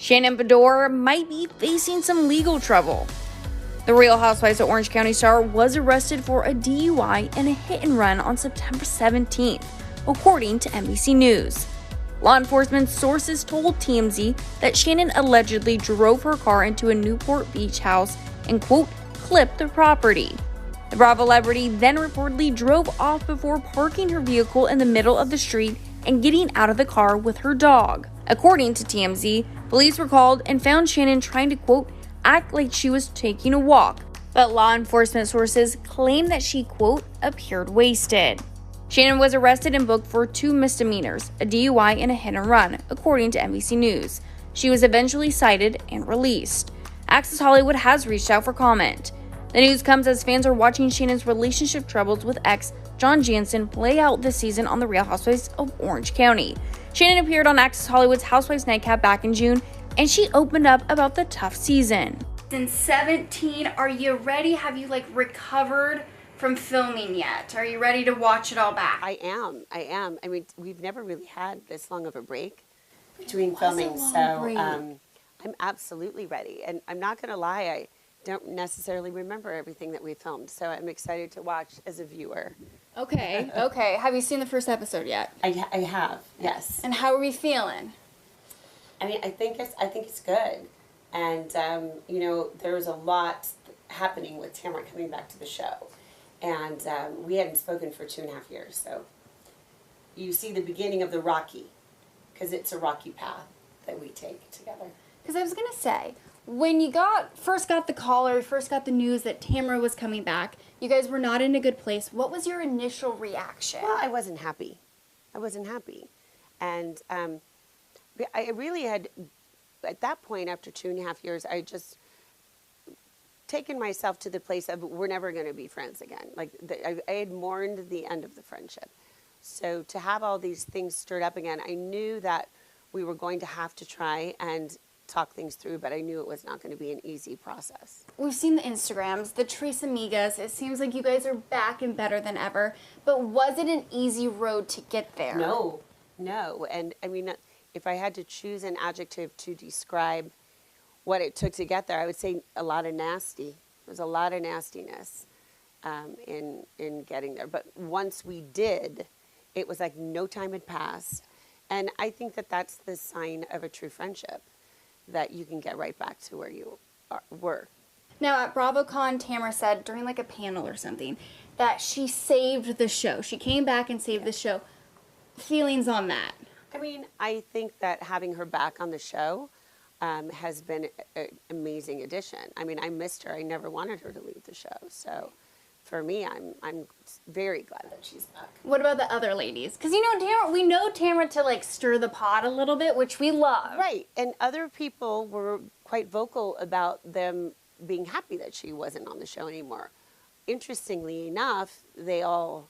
Shannon Beador might be facing some legal trouble. The Real Housewives of Orange County star was arrested for a DUI and a hit and run on September 17th, according to NBC News. Law enforcement sources told TMZ that Shannon allegedly drove her car into a Newport Beach house and, quote, clipped the property. The Bravolebrity then reportedly drove off before parking her vehicle in the middle of the street and getting out of the car with her dog. According to TMZ, police were called and found Shannon trying to, quote, act like she was taking a walk, but law enforcement sources claim that she, quote, appeared wasted. Shannon was arrested and booked for 2 misdemeanors, a DUI and a hit and run, according to NBC News. She was eventually cited and released. Access Hollywood has reached out for comment. The news comes as fans are watching Shannon's relationship troubles with ex John Jansen play out this season on The Real Housewives of Orange County. Shannon appeared on Access Hollywood's Housewives Nightcap back in June, and she opened up about the tough season. Since 17, are you ready? Have you recovered from filming yet? Are you ready to watch it all back? I am. I mean, we've never really had this long of a break between filming, so I'm absolutely ready. And I'm not going to lie, I don't necessarily remember everything that we filmed, so I'm excited to watch as a viewer. Okay. Have you seen the first episode yet? I have, yes. And how are we feeling? I mean, I think it's good, and you know, there was a lot happening with Tamara coming back to the show, and we hadn't spoken for 2.5 years. So you see the beginning of the rocky, because it's a rocky path that we take together. Because I was gonna say, when you first got the call or first got the news that Tamara was coming back, you guys were not in a good place. What was your initial reaction? Well, I wasn't happy. And I really had, at that point, after 2.5 years, I just taken myself to the place of we're never going to be friends again. I had mourned the end of the friendship. So to have all these things stirred up again, I knew that we were going to have to try and talk things through, but I knew it was not going to be an easy process. We've seen the Instagrams, the Tres Amigas. It seems like you guys are back and better than ever. But was it an easy road to get there? No. And I mean, if I had to choose an adjective to describe what it took to get there, I would say a lot of nasty. There was a lot of nastiness in getting there. But once we did, it was like no time had passed. And I think that that's the sign of a true friendship, that you can get right back to where you were. Now, at BravoCon, Tamara said during a panel or something that she saved the show. She came back and saved the show. Feelings on that? I mean, I think that having her back on the show has been an amazing addition. I mean, I missed her. I never wanted her to leave the show. So for me, I'm very glad that she's back. What about the other ladies? Because, we know Tamara to, stir the pot a little bit, which we love. Right. And other people were quite vocal about them being happy that she wasn't on the show anymore. Interestingly enough, they all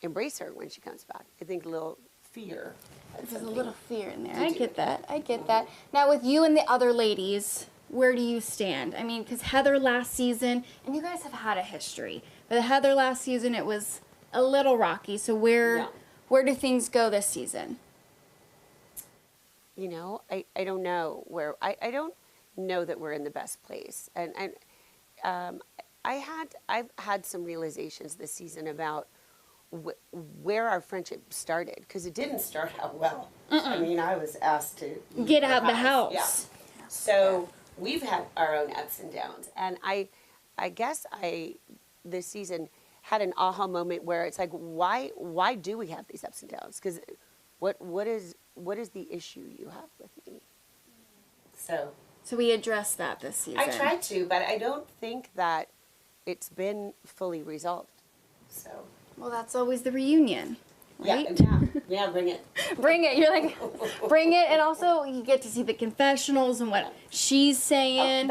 embrace her when she comes back. I think a little fear. There's a little fear in there. I get that. Now, with you and the other ladies, where do you stand? I mean, because Heather last season, and you guys have had a history, but Heather last season, it was a little rocky. So where do things go this season? I don't know where. I don't know that we're in the best place. And I've had some realizations this season about where our friendship started, because it didn't start out well. I mean, I was asked to get out the house. Yeah. So we've had our own ups and downs, and I guess this season had an aha moment where it's like, why do we have these ups and downs? Because what is the issue you have with me? So we addressed that this season. I tried to, but I don't think that it's been fully resolved. So. Well, that's always the reunion, right? Yeah, bring it. Bring it. You're like, bring it. And also, you get to see the confessionals and what she's saying.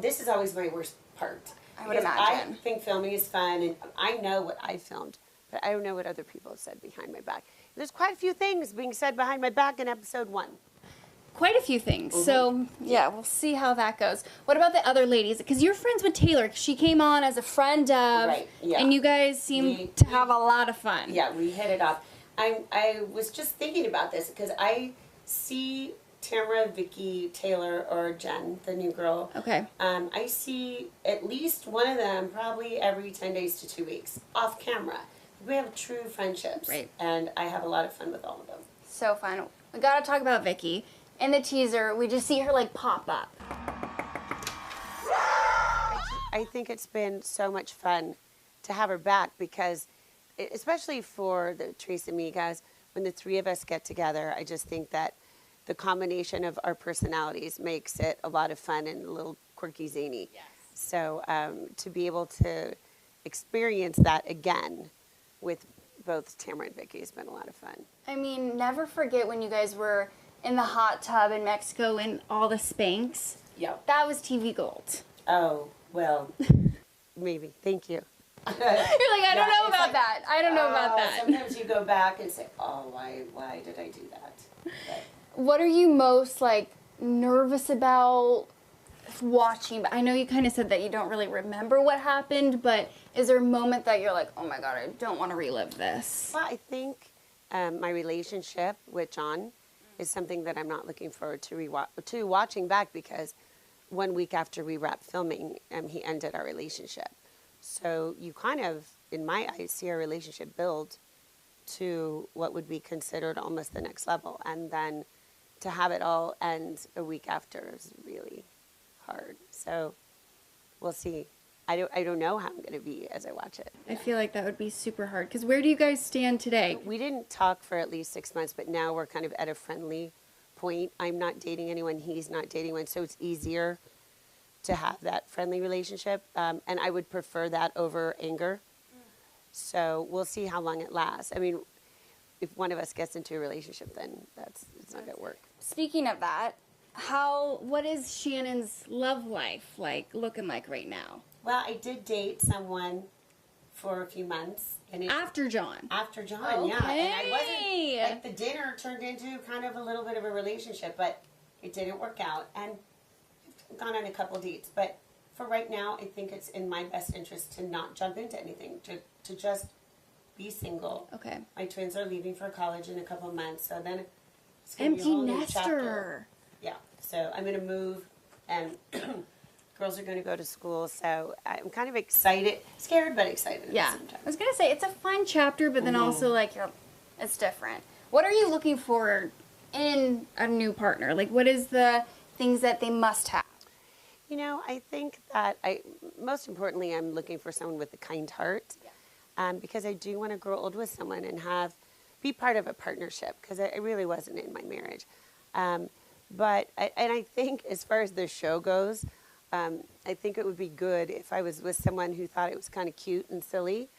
This is always my worst part. I would imagine. I think filming is fun, and I know what I filmed, but I don't know what other people have said behind my back. There's quite a few things being said behind my back in episode 1. Quite a few things. So, yeah, we'll see how that goes. What about the other ladies? Because you're friends with Taylor. She came on as a friend of, and you guys seem to have a lot of fun. Yeah, we hit it off. I was just thinking about this because I see Tamara, Vicky, Taylor, or Jen, the new girl. Okay. I see at least one of them probably every 10 days to 2 weeks off camera. We have true friendships. Right. And I have a lot of fun with all of them. So fun. We gotta talk about Vicky. In the teaser, we just see her like pop up. I think it's been so much fun to have her back because, especially for the Tres Amigas, when the three of us get together, I just think that the combination of our personalities makes it a lot of fun and a little quirky, zany. Yes. So to be able to experience that again with both Tamara and Vicky has been a lot of fun. I mean, never forget when you guys were in the hot tub in Mexico and all the Spanx. Yep. That was TV gold. Oh, well, maybe. Thank you. You're like, I don't know about like, that. I don't know about that. Sometimes you go back and say, oh, why did I do that? But, What are you most like nervous about watching? I know you kind of said that you don't really remember what happened, but is there a moment that you're like, oh my God, I don't want to relive this? well, I think my relationship with John is something that I'm not looking forward to watching back because 1 week after we wrapped filming, he ended our relationship. So you kind of, in my eyes, see our relationship build to what would be considered almost the next level. And then to have it all end a week after is really hard. So we'll see. I don't know how I'm going to be as I watch it. I feel like that would be super hard. Because where do you guys stand today? We didn't talk for at least 6 months, but now we're kind of at a friendly point. I'm not dating anyone. He's not dating anyone. So it's easier to have that friendly relationship. And I would prefer that over anger. So we'll see how long it lasts. I mean, if one of us gets into a relationship, then it's not going to work. Speaking of that, what is Shannon's love life looking like right now? Well, I did date someone for a few months. And After John. After John, Okay. yeah. And I wasn't, like, the dinner turned into kind of a little bit of a relationship, but it didn't work out. And I've gone on a couple dates. But for right now, I think it's in my best interest to not jump into anything, to just be single. Okay. My twins are leaving for college in a couple of months, so then it's going to be a Empty whole new nester. chapter. Yeah, so I'm going to move, and girls are going to go to school, so I'm kind of excited, scared but excited at Yeah. the same time. I was going to say, it's a fun chapter, but then also, it's different. What are you looking for in a new partner? Like, what is the things that they must have? You know, I think that most importantly, I'm looking for someone with a kind heart, because I do want to grow old with someone and be part of a partnership, because I really wasn't in my marriage. But I think as far as the show goes, I think it would be good if I was with someone who thought it was kind of cute and silly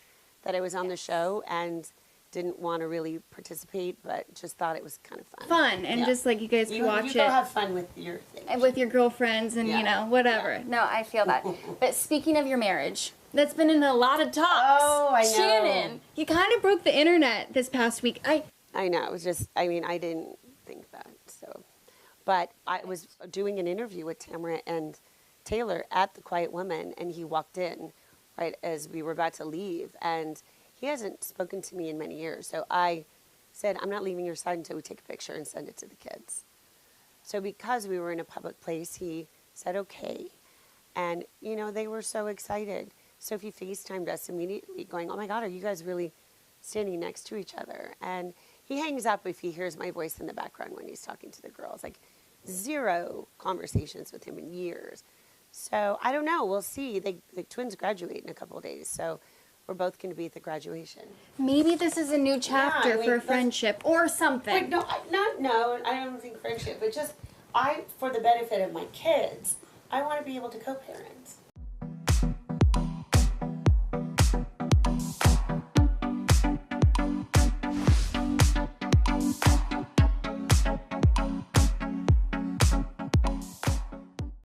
that I was on the show and didn't want to really participate, but just thought it was kind of fun. Fun, and just like you guys can watch you go it. have fun with your thing. And with your girlfriends and, whatever. No, I feel that. But speaking of your marriage, that's been in a lot of talks. Oh, I know. Shannon, you kind of broke the internet this past week. I know. It was just, I didn't think that. So, but I was doing an interview with Tamara and Taylor at the Quiet Woman, and he walked in right as we were about to leave, and he hasn't spoken to me in many years. So I said, I'm not leaving your side until we take a picture and send it to the kids. So because we were in a public place, he said, okay. And, they were so excited. So he FaceTimed us immediately going, oh my God, are you guys really standing next to each other? And he hangs up if he hears my voice in the background when he's talking to the girls. Like 0 conversations with him in years. So I don't know. We'll see. The twins graduate in a couple of days. So we're both going to be at the graduation. Maybe this is a new chapter for a friendship or something. Wait, no, I don't think friendship, but just for the benefit of my kids, I want to be able to co-parent.